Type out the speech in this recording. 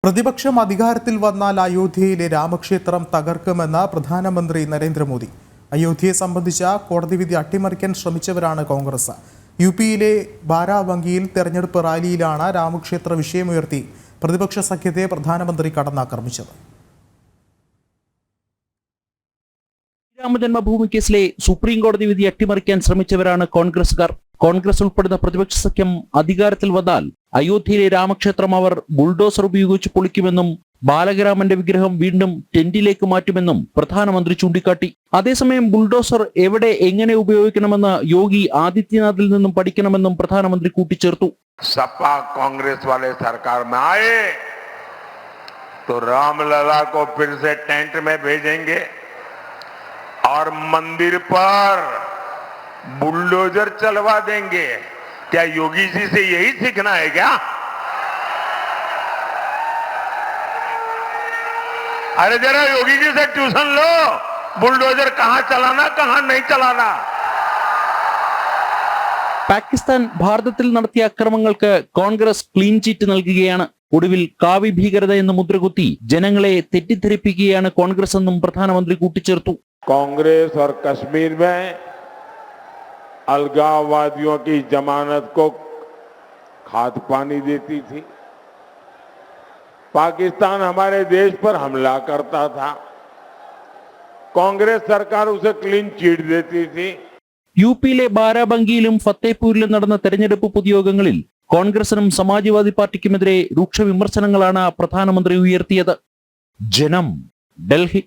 പ്രതിപക്ഷം അധികാരത്തിൽ വന്നാൽ അയോധ്യയിലെ രാമക്ഷേത്രം തകർക്കുമെന്ന് പ്രധാനമന്ത്രി നരേന്ദ്രമോദി. അയോധ്യയെ സംബന്ധിച്ച കോടതി വിധി അട്ടിമറിക്കാൻ ശ്രമിച്ചവരാണ് കോൺഗ്രസ്. യുപിയിലെ ബാരാബങ്കിയിൽ തെരഞ്ഞെടുപ്പ് റാലിയിലാണ് രാമക്ഷേത്ര വിഷയമുയർത്തി പ്രതിപക്ഷ സഖ്യത്തെ പ്രധാനമന്ത്രി കടന്നാക്രമിച്ചത്. രാമജന്മഭൂമി കേസിലെ സുപ്രീം കോടതി വിധി അട്ടിമറിക്കാൻ ശ്രമിച്ചവരാണ് കോൺഗ്രസുകാർ. കോൺഗ്രസ് ഉൾപ്പെടുന്ന പ്രതിപക്ഷ സഖ്യം അധികാരത്തിൽ വന്നാൽ അയോധ്യയിലെ രാമക്ഷേത്രം അവർ ബുൾഡോസർ ഉപയോഗിച്ച് പൊളിക്കുമെന്നും ബാലരാമന്റെ വിഗ്രഹം വീണ്ടും ടെന്റിലേക്ക് മാറ്റുമെന്നും പ്രധാനമന്ത്രി ചൂണ്ടിക്കാട്ടി. അതേസമയം ബുൾഡോസർ എവിടെ എങ്ങനെ ഉപയോഗിക്കണമെന്ന് യോഗി ആദിത്യനാഥിൽ നിന്നും പഠിക്കണമെന്നും പ്രധാനമന്ത്രി കൂട്ടിച്ചേർത്തു. सपा कांग्रेस वाले सरकार में आए तो रामलला को फिर से टेंट में भेजेंगे और मंदिर पर बुलडोजर चलवा देंगे। क्या योगी जी से यही सीखना है क्या? अरे जरा योगी जी से ट्यूशन लो, बुलडोजर कहां चलाना कहां नहीं चलाना। പാകിസ്ഥാൻ ഭാരതത്തിൽ നടത്തിയ അക്രമങ്ങൾക്ക് കോൺഗ്രസ് ക്ലീൻ ചീറ്റ് നൽകുകയാണ്. ഒടുവിൽ കാവി ഭീകരത എന്ന് മുദ്രകുത്തി ജനങ്ങളെ തെറ്റിദ്ധരിപ്പിക്കുകയാണ് കോൺഗ്രസ് എന്നും പ്രധാനമന്ത്രി കൂട്ടിച്ചേർത്തു. कांग्रेस और कश्मीर में अलगाववादियों की जमानत को खाद पानी देती थी। पाकिस्तान हमारे देश पर हमला करता था, कांग्रेस सरकार उसे क्लीन चिट देती थी। യുപിയിലെ ബാരാബങ്കിയിലും ഫത്തേപൂരിലും നടന്ന തെരഞ്ഞെടുപ്പ് പൊതുയോഗങ്ങളിൽ കോൺഗ്രസിനും സമാജ്വാദി പാർട്ടിക്കുമെതിരെ രൂക്ഷ വിമർശനങ്ങളാണ് പ്രധാനമന്ത്രി ഉയർത്തിയത്. ജനം, ഡൽഹി.